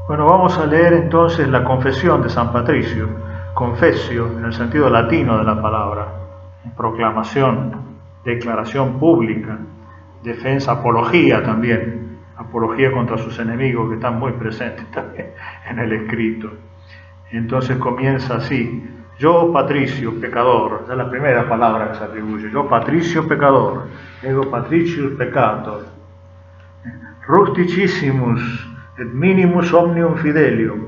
Bueno, vamos a leer entonces la confesión de San Patricio, confessio en el sentido latino de la palabra, proclamación, declaración pública, defensa, apología también, apología contra sus enemigos que están muy presentes también en el escrito. Entonces comienza así: yo Patricio, pecador, esa es la primera palabra que se atribuye, yo Patricio, pecador, ego Patricius peccator, rusticissimus et minimus omnium fidelium,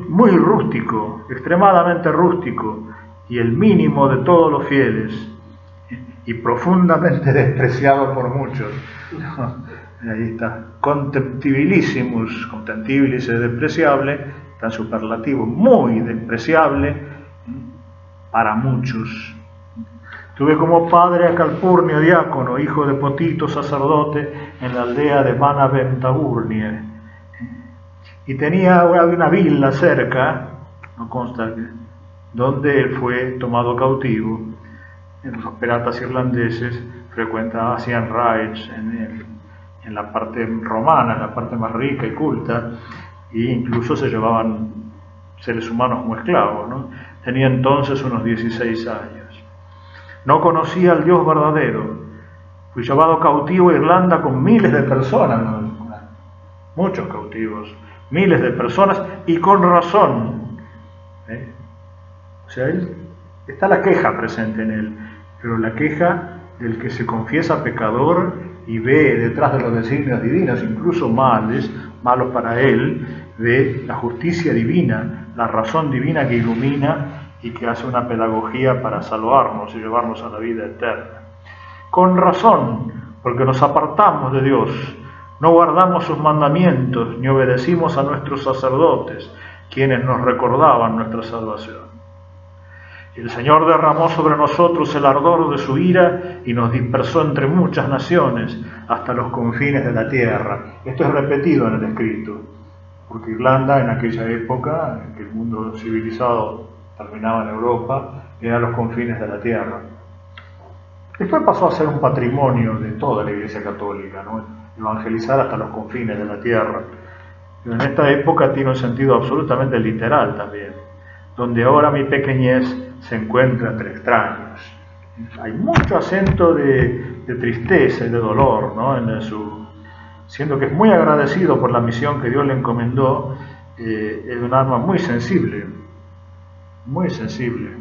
muy rústico, extremadamente rústico, y el mínimo de todos los fieles, y profundamente despreciado por muchos. Ahí está, contemptibilissimus, contemptibilis es despreciable, tan superlativo, muy despreciable para muchos. Tuve como padre a Calpurnio, diácono, hijo de Potito, sacerdote, en la aldea de Manaventurnie. Y tenía una villa cerca, no consta que, donde él fue tomado cautivo. Los piratas irlandeses hacían raids en la parte romana, en la parte más rica y culta, e incluso se llevaban seres humanos como esclavos, ¿no? Tenía entonces unos 16 años. No conocía al Dios verdadero. Fui llevado cautivo a Irlanda con miles de personas, ¿no? Muchos cautivos, miles de personas, y con razón. O sea, está la queja presente en él, pero la queja del que se confiesa pecador y ve detrás de los designios divinos, incluso malos para él, ve la justicia divina, la razón divina que ilumina y que hace una pedagogía para salvarnos y llevarnos a la vida eterna. Con razón, porque nos apartamos de Dios, no guardamos sus mandamientos, ni obedecimos a nuestros sacerdotes, quienes nos recordaban nuestra salvación. Y el Señor derramó sobre nosotros el ardor de su ira y nos dispersó entre muchas naciones hasta los confines de la tierra. Esto es repetido en el escrito, porque Irlanda en aquella época, en que el mundo civilizado terminaba en Europa, eran los confines de la tierra. Después pasó a ser un patrimonio de toda la Iglesia Católica, ¿no? Evangelizar hasta los confines de la tierra. Pero en esta época tiene un sentido absolutamente literal también, donde ahora mi pequeñez se encuentra entre extraños. Hay mucho acento de tristeza y de dolor, ¿no? Siendo que es muy agradecido por la misión que Dios le encomendó, es un alma muy sensible, muy sensible.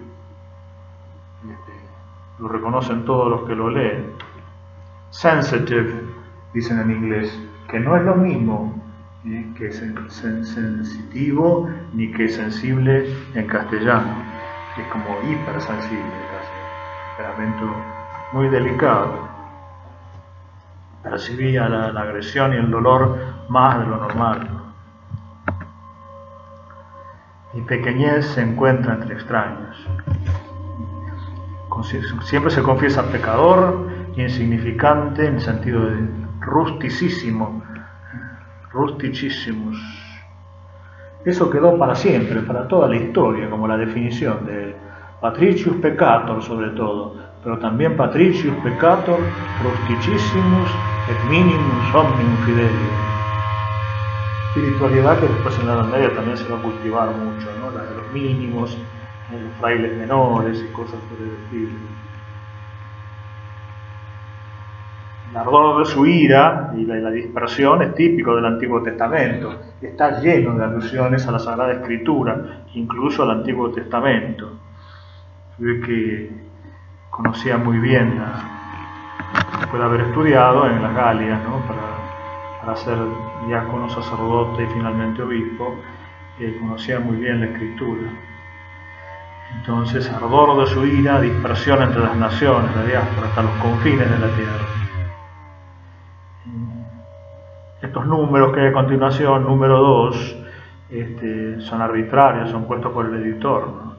Lo reconocen todos los que lo leen. Sensitive, dicen en inglés, que no es lo mismo que sensitivo ni que sensible en castellano, que es como hipersensible, casi, temperamento muy delicado. Percibía la agresión y el dolor más de lo normal. Mi pequeñez se encuentra entre extraños. Siempre se confiesa pecador, insignificante, en el sentido de rusticísimo, rusticissimos. Eso quedó para siempre, para toda la historia, como la definición de Patricius peccator sobre todo, pero también Patricius peccator, rusticissimus et minimus omnium fidelium. Espiritualidad que después en la Edad Media también se va a cultivar mucho, ¿no? La de los mínimos, los frailes menores y cosas por el estilo. El ardor de su ira y la dispersión es típico del Antiguo Testamento. Está lleno de alusiones a la Sagrada Escritura, incluso al Antiguo Testamento. Que conocía muy bien, después de haber estudiado en las Galias, ¿no? para ser diácono, sacerdote y finalmente obispo, conocía muy bien la Escritura. Entonces, ardor de su ira, dispersión entre las naciones, la diáspora, hasta los confines de la tierra. Estos números que hay a continuación, número 2, son arbitrarios, son puestos por el editor, ¿no?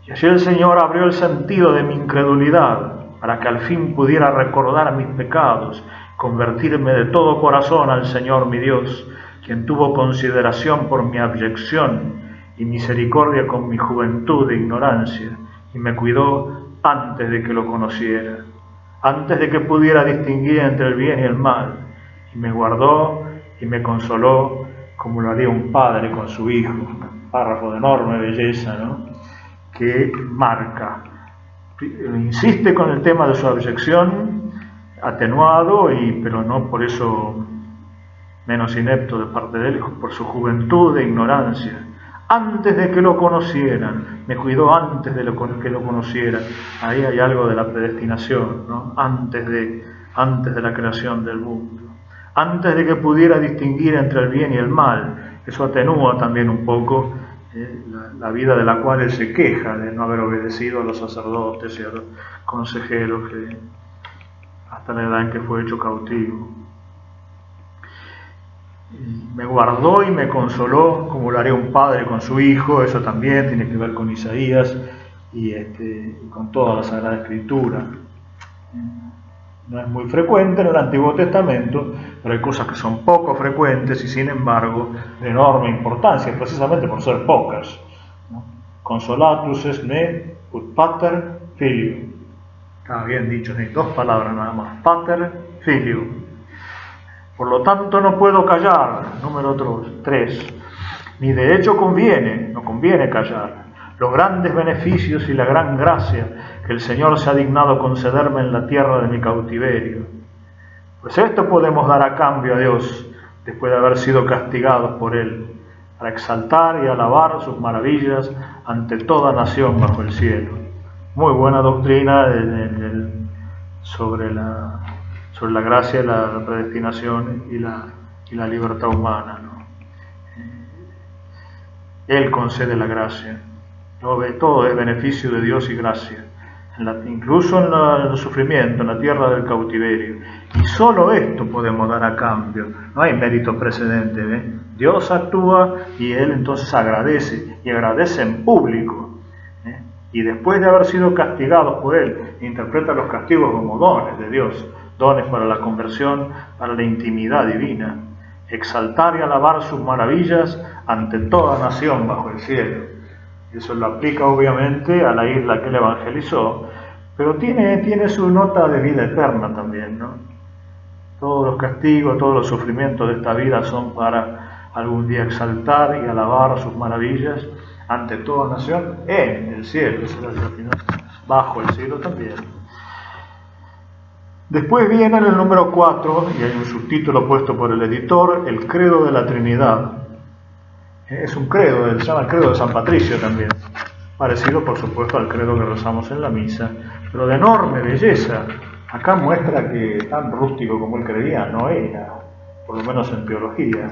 Y así el Señor abrió el sentido de mi incredulidad, para que al fin pudiera recordar mis pecados, convertirme de todo corazón al Señor mi Dios, quien tuvo consideración por mi abyección y misericordia con mi juventud e ignorancia, y me cuidó antes de que lo conociera, antes de que pudiera distinguir entre el bien y el mal, y me guardó y me consoló como lo haría un padre con su hijo, un párrafo de enorme belleza, ¿no?, que marca, insiste con el tema de su abyección, atenuado, pero no por eso menos inepto de parte de él, por su juventud e ignorancia. Antes de que lo conocieran, me cuidó antes de que lo conocieran. Ahí hay algo de la predestinación, ¿no? Antes de la creación del mundo. Antes de que pudiera distinguir entre el bien y el mal. Eso atenúa también un poco la vida de la cual él se queja de no haber obedecido a los sacerdotes y a los consejeros hasta la edad en que fue hecho cautivo. Me guardó y me consoló como lo haría un padre con su hijo. Eso también tiene que ver con Isaías y con toda la Sagrada Escritura. No es muy frecuente en el Antiguo Testamento, pero hay cosas que son poco frecuentes y sin embargo de enorme importancia, precisamente por ser pocas, ¿no? Consolatus est me ut pater filium. Está bien dicho, hay 2 palabras nada más, pater filium. Por lo tanto no puedo callar, número 3, ni de hecho no conviene callar los grandes beneficios y la gran gracia que el Señor se ha dignado concederme en la tierra de mi cautiverio. Pues esto podemos dar a cambio a Dios después de haber sido castigados por Él, para exaltar y alabar sus maravillas ante toda nación bajo el cielo. Muy buena doctrina sobre la gracia, la predestinación y la libertad humana, ¿no? Él concede la gracia. Todo es beneficio de Dios y gracia. Incluso en el sufrimiento, en la tierra del cautiverio. Y solo esto podemos dar a cambio. No hay mérito precedente, ¿eh? Dios actúa y Él entonces agradece, y agradece en público. Y después de haber sido castigados por Él, interpreta los castigos como dones de Dios, dones para la conversión, para la intimidad divina. Exaltar y alabar sus maravillas ante toda nación bajo el cielo. Eso lo aplica obviamente a la isla que él evangelizó, pero tiene su nota de vida eterna también, ¿no? Todos los castigos, todos los sufrimientos de esta vida son para algún día exaltar y alabar sus maravillas ante toda nación en el cielo, bajo el cielo también. Después viene en el número 4, y hay un subtítulo puesto por el editor, el credo de la Trinidad. Es un credo, se llama el credo de San Patricio también, parecido por supuesto al credo que rezamos en la misa, pero de enorme belleza. Acá muestra que tan rústico como él creía no era, por lo menos en teología.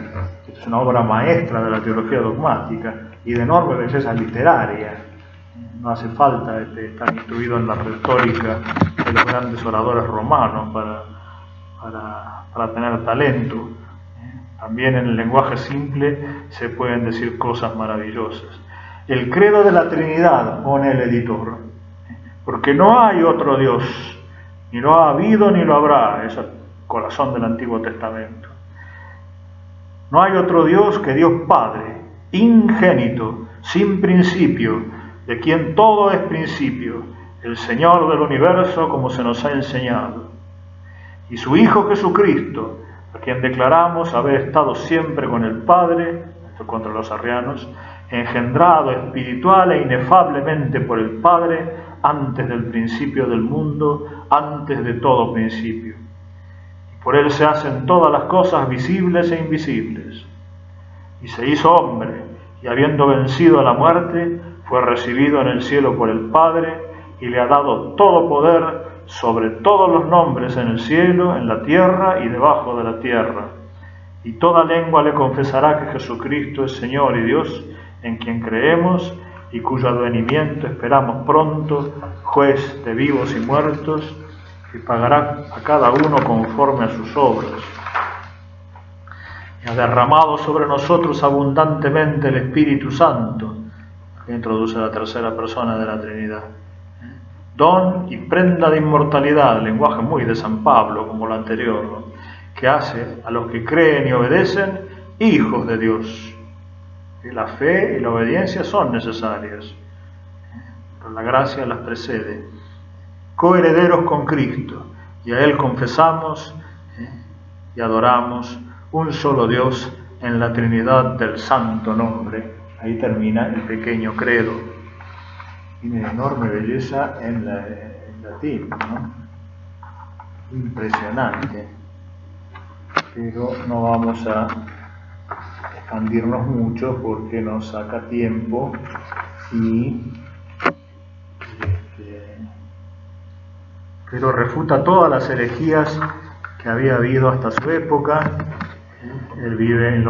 Es una obra maestra de la teología dogmática y de enorme belleza literaria. No hace falta estar instruido en la retórica de los grandes oradores romanos para tener talento. También en el lenguaje simple se pueden decir cosas maravillosas. El credo de la Trinidad, pone el editor, porque no hay otro Dios, ni lo ha habido ni lo habrá, es el corazón del Antiguo Testamento. No hay otro Dios que Dios Padre, ingénito, sin principio, de quien todo es principio, el Señor del universo como se nos ha enseñado, y su Hijo Jesucristo, a quien declaramos haber estado siempre con el Padre, esto contra los arrianos, engendrado espiritual e inefablemente por el Padre, antes del principio del mundo, antes de todo principio. Y por él se hacen todas las cosas visibles e invisibles. Y se hizo hombre, y habiendo vencido a la muerte, fue recibido en el cielo por el Padre, y le ha dado todo poder sobre todos los nombres en el cielo, en la tierra y debajo de la tierra. Y toda lengua le confesará que Jesucristo es Señor y Dios, en quien creemos y cuyo advenimiento esperamos pronto, juez de vivos y muertos, y pagará a cada uno conforme a sus obras. Y ha derramado sobre nosotros abundantemente el Espíritu Santo, que introduce la tercera persona de la Trinidad. Don y prenda de inmortalidad, lenguaje muy de San Pablo, como lo anterior, ¿no?, que hace a los que creen y obedecen hijos de Dios. Y la fe y la obediencia son necesarias, pero la gracia las precede. Coherederos con Cristo, y a Él confesamos y adoramos un solo Dios en la Trinidad del Santo Nombre. Ahí termina el pequeño credo. Tiene enorme belleza en latín, ¿no? Impresionante. Pero no vamos a expandirnos mucho porque nos saca tiempo pero refuta todas las herejías que había habido hasta su época. Él vive en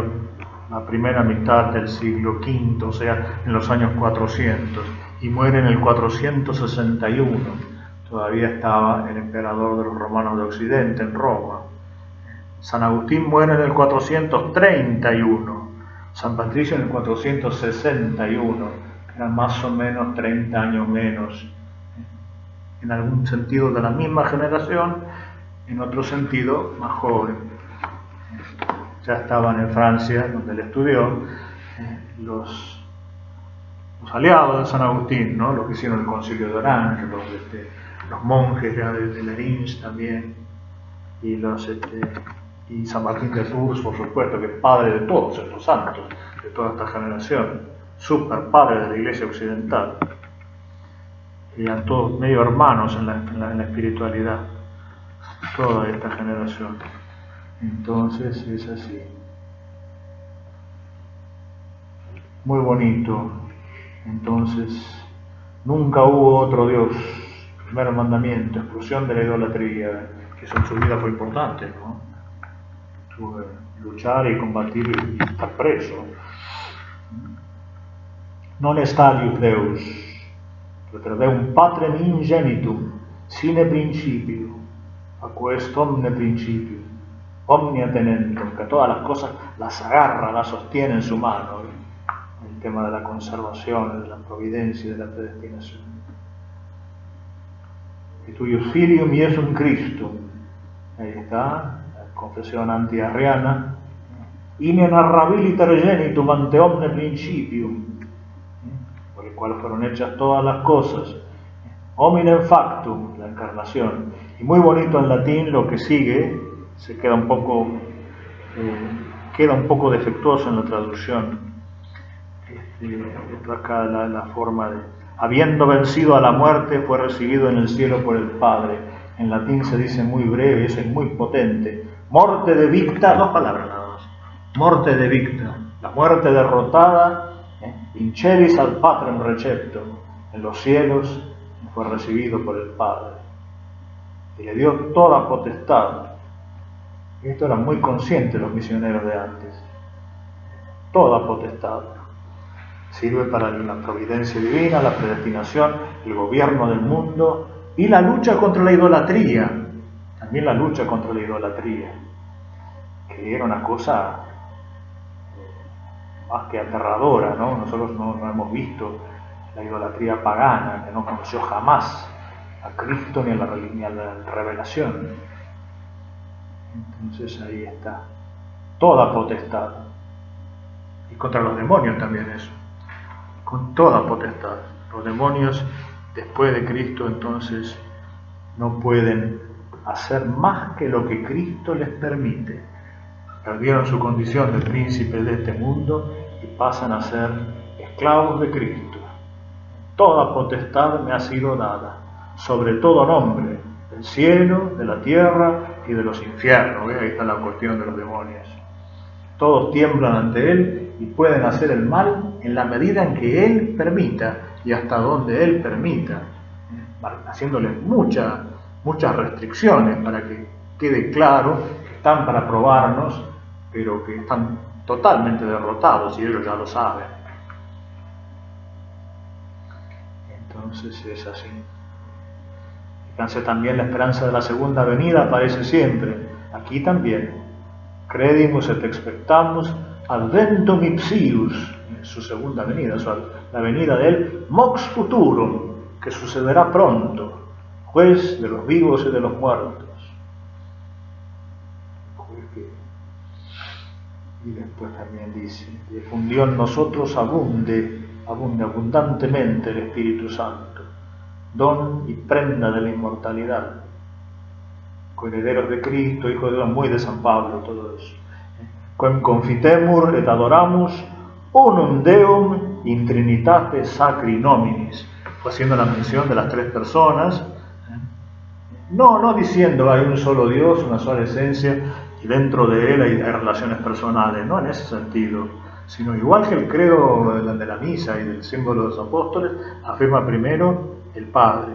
la primera mitad del siglo V, o sea, en los años 400, y muere en el 461. Todavía estaba el emperador de los romanos de Occidente en Roma. San Agustín muere en el 431, San Patricio en el 461, eran más o menos 30 años menos, en algún sentido de la misma generación, en otro sentido más joven. Ya estaban en Francia, donde él estudió, los aliados de San Agustín, ¿no? Los que hicieron el concilio de Orange, los monjes de Lerins también, y San Martín de Tours, por supuesto, que es padre de todos estos santos, de toda esta generación, super padre de la Iglesia Occidental. Eran todos medio hermanos en la espiritualidad, toda esta generación. Entonces es así. Muy bonito. Entonces, nunca hubo otro Dios. Primer mandamiento, exclusión de la idolatría, que eso en su vida fue importante, ¿no? Tuvo que luchar y combatir y estar preso. Non est alius Deus, proter Deum Patrem ingenitum, sine principio, a questo omne principio, omnia tenentum, que todas las cosas las agarra, las sostiene en su mano. El tema de la conservación, de la providencia, de la predestinación. Et tuius filium Iesum Christum, ahí está, la confesión antiarriana, inenarrabiliter genitum ante omne principium, por el cual fueron hechas todas las cosas, hominem factum, la encarnación. Y muy bonito en latín lo que sigue, se queda un poco defectuoso en la traducción. Acá la forma de, habiendo vencido a la muerte, fue recibido en el cielo por el Padre. En latín se dice muy breve, eso es muy potente. Morte de victa, dos palabras nada más. Morte de victa, la muerte derrotada, in celis ad patrem recepto, en los cielos fue recibido por el Padre. Y le dio toda potestad. Esto eran muy conscientes los misioneros de antes. Toda potestad. Sirve para la providencia divina, la predestinación, el gobierno del mundo y la lucha contra la idolatría. También la lucha contra la idolatría, que era una cosa más que aterradora, ¿no? Nosotros no hemos visto la idolatría pagana, que no conoció jamás a Cristo ni a la revelación. Entonces ahí está, toda potestad. Y contra los demonios también eso. Con toda potestad. Los demonios, después de Cristo, entonces, no pueden hacer más que lo que Cristo les permite. Perdieron su condición de príncipes de este mundo y pasan a ser esclavos de Cristo. Toda potestad me ha sido dada, sobre todo nombre, del cielo, de la tierra y de los infiernos. Ahí está la cuestión de los demonios. Todos tiemblan ante Él y pueden hacer el mal en la medida en que Él permita y hasta donde Él permita, haciéndole muchas restricciones para que quede claro que están para probarnos, pero que están totalmente derrotados y ellos ya lo saben. Entonces es así. Fíjense también, la esperanza de la segunda venida aparece siempre, aquí también. Credimus et expectamus adventum ipsius, su segunda venida, la venida de Él, mox futurum, que sucederá pronto, juez de los vivos y de los muertos. Y después también dice, difundió en nosotros abundantemente el Espíritu Santo, don y prenda de la inmortalidad, coherederos de Cristo, hijo de Dios, muy de San Pablo, todo eso. quem confitemur et adoramus unum Deum in Trinitate Sacri Nominis, haciendo la mención de las tres personas, no diciendo hay un solo Dios, una sola esencia, y dentro de él hay relaciones personales, no en ese sentido, sino igual que el credo de la misa y del símbolo de los apóstoles, afirma primero el Padre,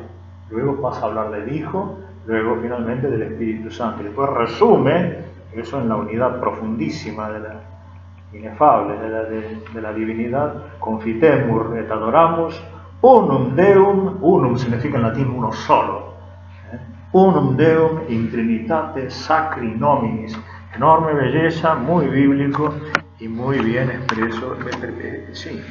luego pasa a hablar del Hijo, luego finalmente del Espíritu Santo, y después resume eso en la unidad profundísima de la inefable de la divinidad. Confitemur et adoramus unum Deum, unum significa en latín uno solo, unum Deum in Trinitate Sacri Nominis, enorme belleza, muy bíblico y muy bien expreso, sí,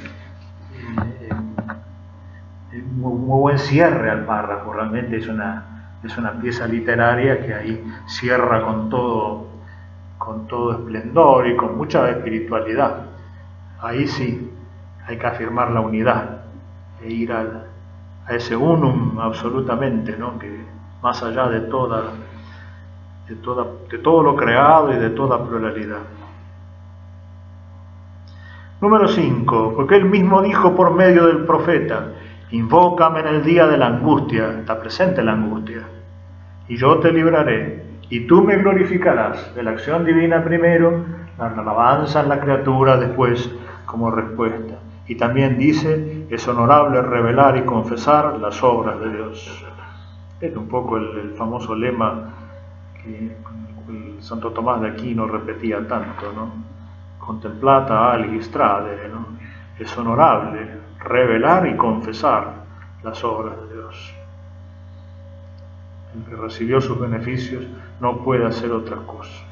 muy buen cierre al párrafo, realmente es una pieza literaria que ahí cierra con todo esplendor y con mucha espiritualidad. Ahí sí hay que afirmar la unidad e ir a ese unum absolutamente, ¿no? Que más allá de todo lo creado y de toda pluralidad. Número 5, porque él mismo dijo por medio del profeta: invócame en el día de la angustia, está presente la angustia, y yo te libraré, y tú me glorificarás. De la acción divina primero, la alabanza en la criatura después como respuesta. Y también dice, es honorable revelar y confesar las obras de Dios. Es un poco el famoso lema que el Santo Tomás de Aquino repetía tanto, ¿no? Contemplata alistrade, ¿no? Es honorable revelar y confesar las obras de Dios. El que recibió sus beneficios no puede hacer otra cosa.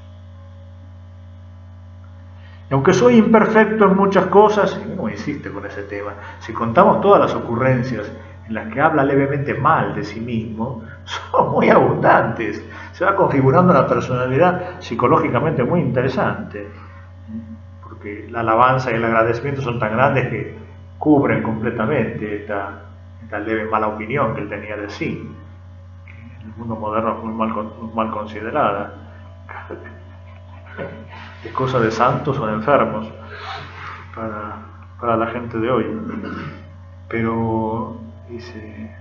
Y aunque soy imperfecto en muchas cosas, y uno insiste con ese tema, si contamos todas las ocurrencias en las que habla levemente mal de sí mismo, son muy abundantes. Se va configurando una personalidad psicológicamente muy interesante, porque la alabanza y el agradecimiento son tan grandes que cubren completamente esta leve mala opinión que él tenía de sí, que en el mundo moderno es muy mal considerada. Es cosa de santos o de enfermos para la gente de hoy. Pero dice,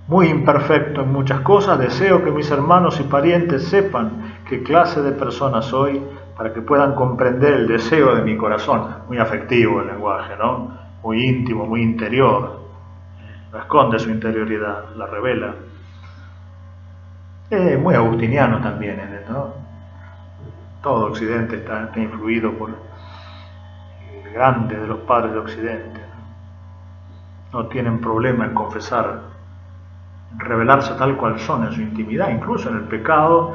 muy imperfecto en muchas cosas, deseo que mis hermanos y parientes sepan qué clase de persona soy, para que puedan comprender el deseo de mi corazón. Muy afectivo el lenguaje, ¿no? Muy íntimo, muy interior. No esconde su interioridad, la revela. Muy agustiniano también, ¿no? Todo Occidente está influido por el grande de los padres de Occidente. No tienen problema en confesar, en revelarse tal cual son en su intimidad, incluso en el pecado,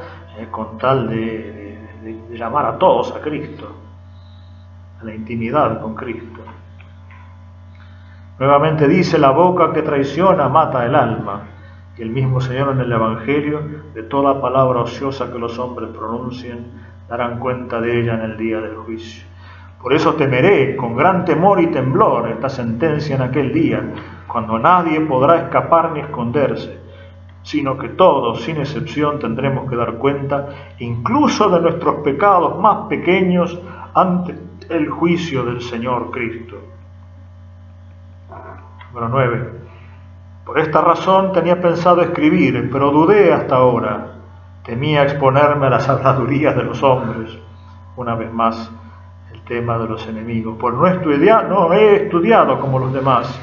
con tal de llamar a todos a Cristo, a la intimidad con Cristo. Nuevamente dice, la boca que traiciona mata el alma. Y el mismo Señor en el Evangelio, de toda palabra ociosa que los hombres pronuncien, darán cuenta de ella en el día del juicio. Por eso temeré con gran temor y temblor esta sentencia en aquel día, cuando nadie podrá escapar ni esconderse, sino que todos, sin excepción, tendremos que dar cuenta, incluso de nuestros pecados más pequeños, ante el juicio del Señor Cristo. Número 9. Por esta razón tenía pensado escribir, pero dudé hasta ahora. Temía exponerme a las habladurías de los hombres. Una vez más, el tema de los enemigos. Pues no he estudiado como los demás,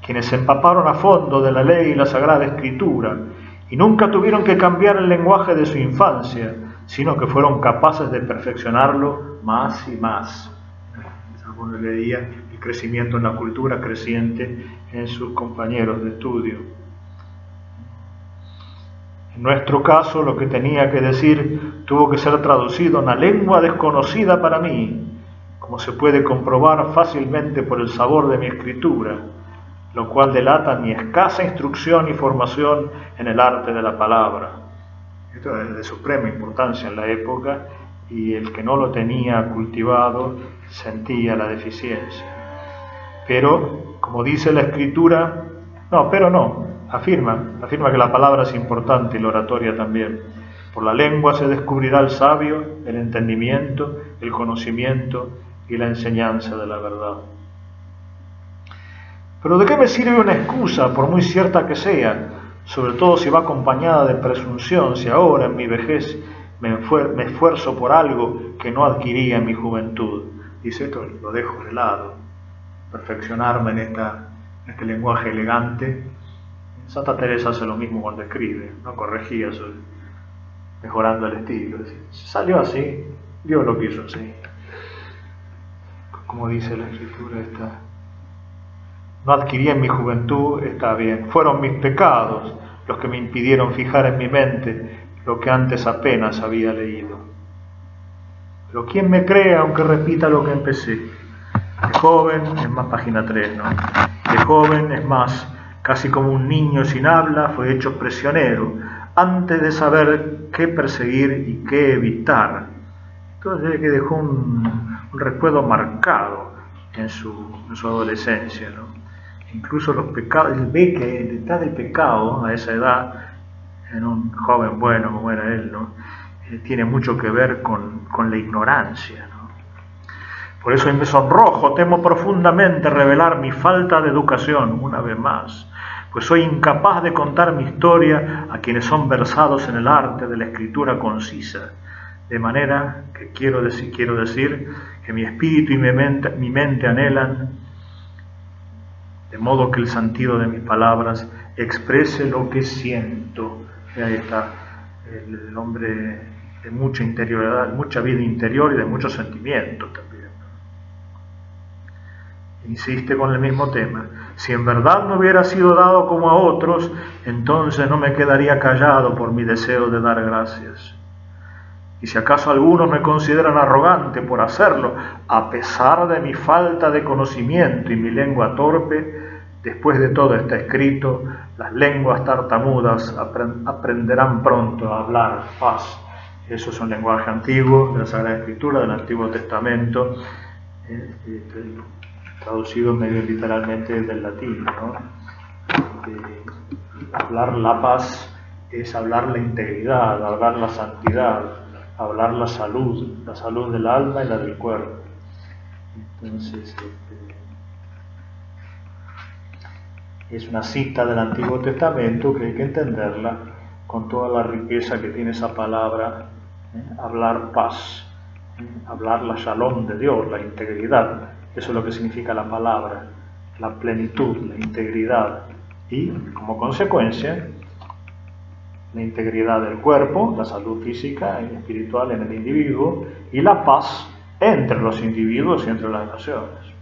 quienes se empaparon a fondo de la ley y la Sagrada Escritura, y nunca tuvieron que cambiar el lenguaje de su infancia, sino que fueron capaces de perfeccionarlo más y más. Algunos leía el crecimiento en la cultura creciente en sus compañeros de estudio. En nuestro caso, lo que tenía que decir tuvo que ser traducido en una lengua desconocida para mí, como se puede comprobar fácilmente por el sabor de mi escritura, lo cual delata mi escasa instrucción y formación en el arte de la palabra. Esto es de suprema importancia en la época, y el que no lo tenía cultivado sentía la deficiencia. Pero, como dice la Escritura, afirma que la palabra es importante y la oratoria también. Por la lengua se descubrirá el sabio, el entendimiento, el conocimiento y la enseñanza de la verdad. Pero ¿de qué me sirve una excusa, por muy cierta que sea, sobre todo si va acompañada de presunción, si ahora en mi vejez me esfuerzo por algo que no adquirí en mi juventud? Dice, esto lo dejo de lado, perfeccionarme en este lenguaje elegante. Santa Teresa hace lo mismo cuando escribe, no corregía, mejorando el estilo. Salió así, Dios lo quiso así. Como dice la escritura esta, no adquirí en mi juventud, está bien. Fueron mis pecados los que me impidieron fijar en mi mente lo que antes apenas había leído. Pero ¿quién me cree aunque repita lo que empecé? De joven, es más página 3, ¿no? De joven, es más, casi como un niño sin habla, fue hecho prisionero, antes de saber qué perseguir y qué evitar. Entonces que dejó un recuerdo marcado en su adolescencia, ¿no? Incluso los pecados, él ve que detrás del pecado, a esa edad, en un joven bueno como era él, ¿no? Tiene mucho que ver con la ignorancia, ¿no? Por eso me sonrojo, temo profundamente revelar mi falta de educación, una vez más, pues soy incapaz de contar mi historia a quienes son versados en el arte de la escritura concisa, de manera que quiero decir que mi espíritu y mi mente anhelan, de modo que el sentido de mis palabras exprese lo que siento. Y ahí está el hombre de mucha interioridad, mucha vida interior y de mucho sentimiento también. Insiste con el mismo tema. Si en verdad me hubiera sido dado como a otros, entonces no me quedaría callado por mi deseo de dar gracias. Y si acaso algunos me consideran arrogante por hacerlo, a pesar de mi falta de conocimiento y mi lengua torpe, después de todo está escrito, las lenguas tartamudas aprenderán pronto a hablar paz. Eso es un lenguaje antiguo de la Sagrada Escritura, del Antiguo Testamento, traducido medio literalmente del latín, ¿no? Hablar la paz es hablar la integridad, hablar la santidad, hablar la salud del alma y la del cuerpo. Entonces, es una cita del Antiguo Testamento que hay que entenderla con toda la riqueza que tiene esa palabra, hablar paz, hablar la shalom de Dios, la integridad. Eso es lo que significa la palabra, la plenitud, la integridad y, como consecuencia, la integridad del cuerpo, la salud física y espiritual en el individuo y la paz entre los individuos y entre las naciones.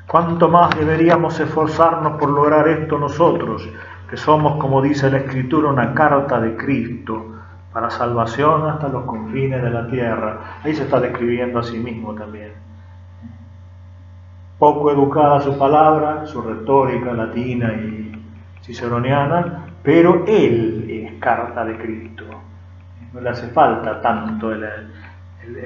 ¿Cuánto más deberíamos esforzarnos por lograr esto nosotros, que somos, como dice la Escritura, una carta de Cristo para salvación hasta los confines de la tierra? Ahí se está describiendo a sí mismo también. Poco educada su palabra, su retórica latina y ciceroniana, pero él es carta de Cristo. No le hace falta tanto el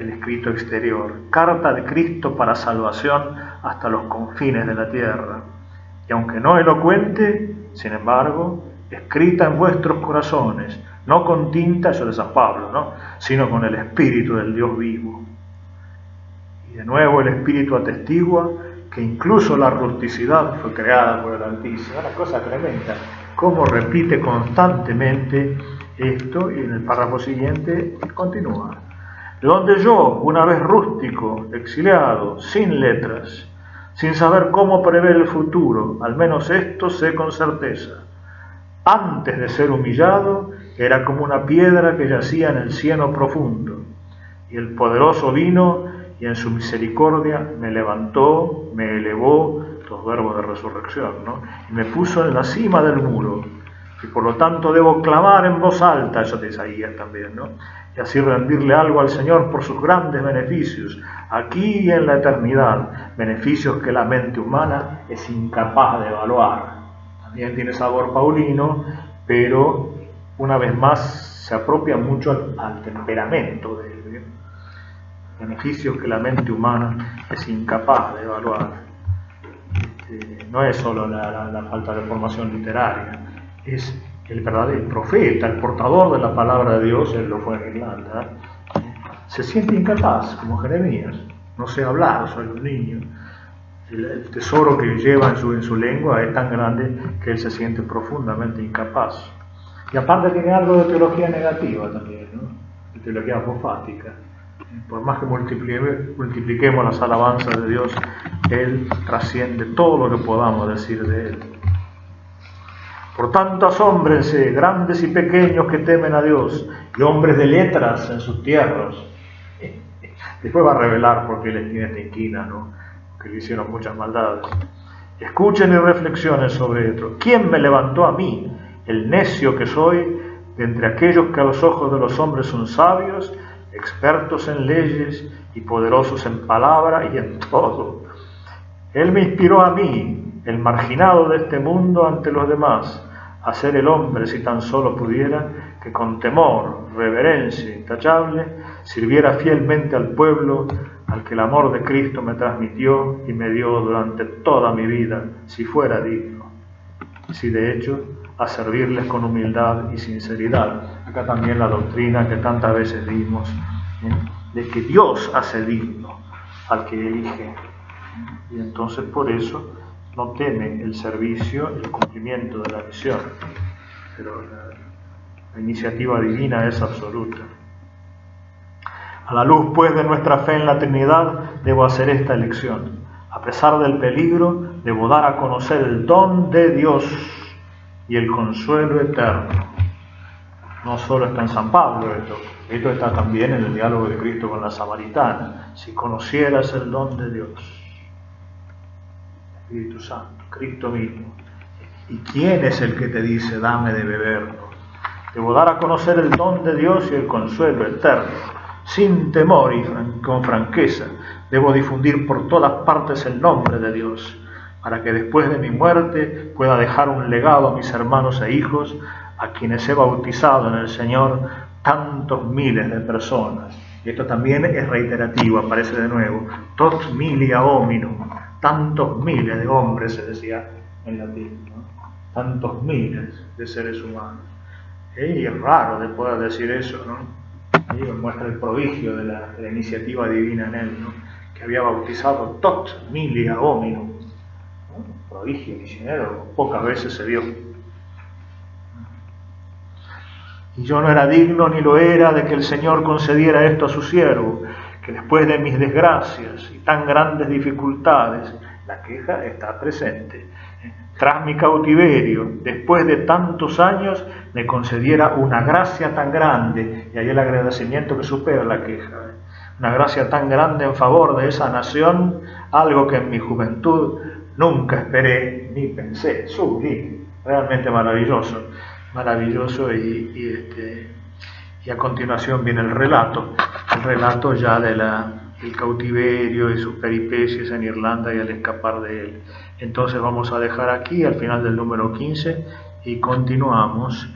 escrito exterior. Carta de Cristo para salvación hasta los confines de la tierra. Y aunque no elocuente, sin embargo, escrita en vuestros corazones, no con tinta, eso de San Pablo, ¿no?, sino con el Espíritu del Dios vivo. Y de nuevo el Espíritu atestigua que incluso la rusticidad fue creada por el Altísimo. Una cosa tremenda, cómo repite constantemente esto, y en el párrafo siguiente continúa. De donde yo, una vez rústico, exiliado, sin letras, sin saber cómo prever el futuro, al menos esto sé con certeza. Antes de ser humillado, era como una piedra que yacía en el cieno profundo, y el poderoso vino y en su misericordia me levantó, me elevó, los verbos de resurrección, ¿no?, y me puso en la cima del muro, y por lo tanto debo clamar en voz alta, eso de Isaías también, ¿no?, y así rendirle algo al Señor por sus grandes beneficios, aquí y en la eternidad, beneficios que la mente humana es incapaz de evaluar. También tiene sabor paulino, pero una vez más se apropia mucho al temperamento de él, ¿eh? Beneficios que la mente humana es incapaz de evaluar. No es solo la falta de formación literaria, es el verdadero profeta, el portador de la palabra de Dios, él lo fue en Irlanda, se siente incapaz, como Jeremías, no sé hablar, soy un niño. El tesoro que lleva en su lengua es tan grande que él se siente profundamente incapaz. Y aparte tiene algo de teología negativa también, ¿no? De teología apofática. Por más que multipliquemos las alabanzas de Dios, Él trasciende todo lo que podamos decir de Él. Por tanto, asómbrense, grandes y pequeños que temen a Dios, y hombres de letras en sus tierras. Después va a revelar por qué les tiene esta inquina, ¿no? Que le hicieron muchas maldades. Escuchen y reflexionen sobre esto. ¿Quién me levantó a mí, el necio que soy, de entre aquellos que a los ojos de los hombres son sabios, expertos en leyes y poderosos en palabra y en todo? Él me inspiró a mí, el marginado de este mundo ante los demás, a ser el hombre, si tan solo pudiera, que con temor, reverencia intachable, sirviera fielmente al pueblo al que el amor de Cristo me transmitió y me dio durante toda mi vida, si fuera digno. Si de hecho, a servirles con humildad y sinceridad. Acá también la doctrina que tantas veces dimos, de que Dios hace digno al que elige. Y entonces por eso no teme el servicio y el cumplimiento de la misión. Pero la iniciativa divina es absoluta. A la luz, pues, de nuestra fe en la Trinidad, debo hacer esta elección. A pesar del peligro, debo dar a conocer el don de Dios y el consuelo eterno. No solo está en San Pablo esto está también en el diálogo de Cristo con la samaritana. Si conocieras el don de Dios, Espíritu Santo, Cristo mismo. ¿Y quién es el que te dice, dame de beberlo? Debo dar a conocer el don de Dios y el consuelo eterno. Sin temor y con franqueza, debo difundir por todas partes el nombre de Dios, para que después de mi muerte pueda dejar un legado a mis hermanos e hijos, a quienes he bautizado en el Señor tantos miles de personas. Y esto también es reiterativo, aparece de nuevo. Tot milia hominum, tantos miles de hombres, se decía en latín, ¿no? Tantos miles de seres humanos. Y es raro de poder decir eso, ¿no? Ahí muestra el prodigio de la iniciativa divina en él, ¿no? Que había bautizado tot milia hominum, ¿no? Prodigio misionero, pocas veces se vio. Y yo no era digno ni lo era de que el Señor concediera esto a su siervo, que después de mis desgracias y tan grandes dificultades, la queja está presente. Tras mi cautiverio, después de tantos años, me concediera una gracia tan grande, y ahí el agradecimiento que supera la queja, una gracia tan grande en favor de esa nación, algo que en mi juventud nunca esperé ni pensé. Sublime, realmente maravilloso, y a continuación viene el relato ya del cautiverio y sus peripecias en Irlanda y al escapar de él. Entonces vamos a dejar aquí al final del número 15 y continuamos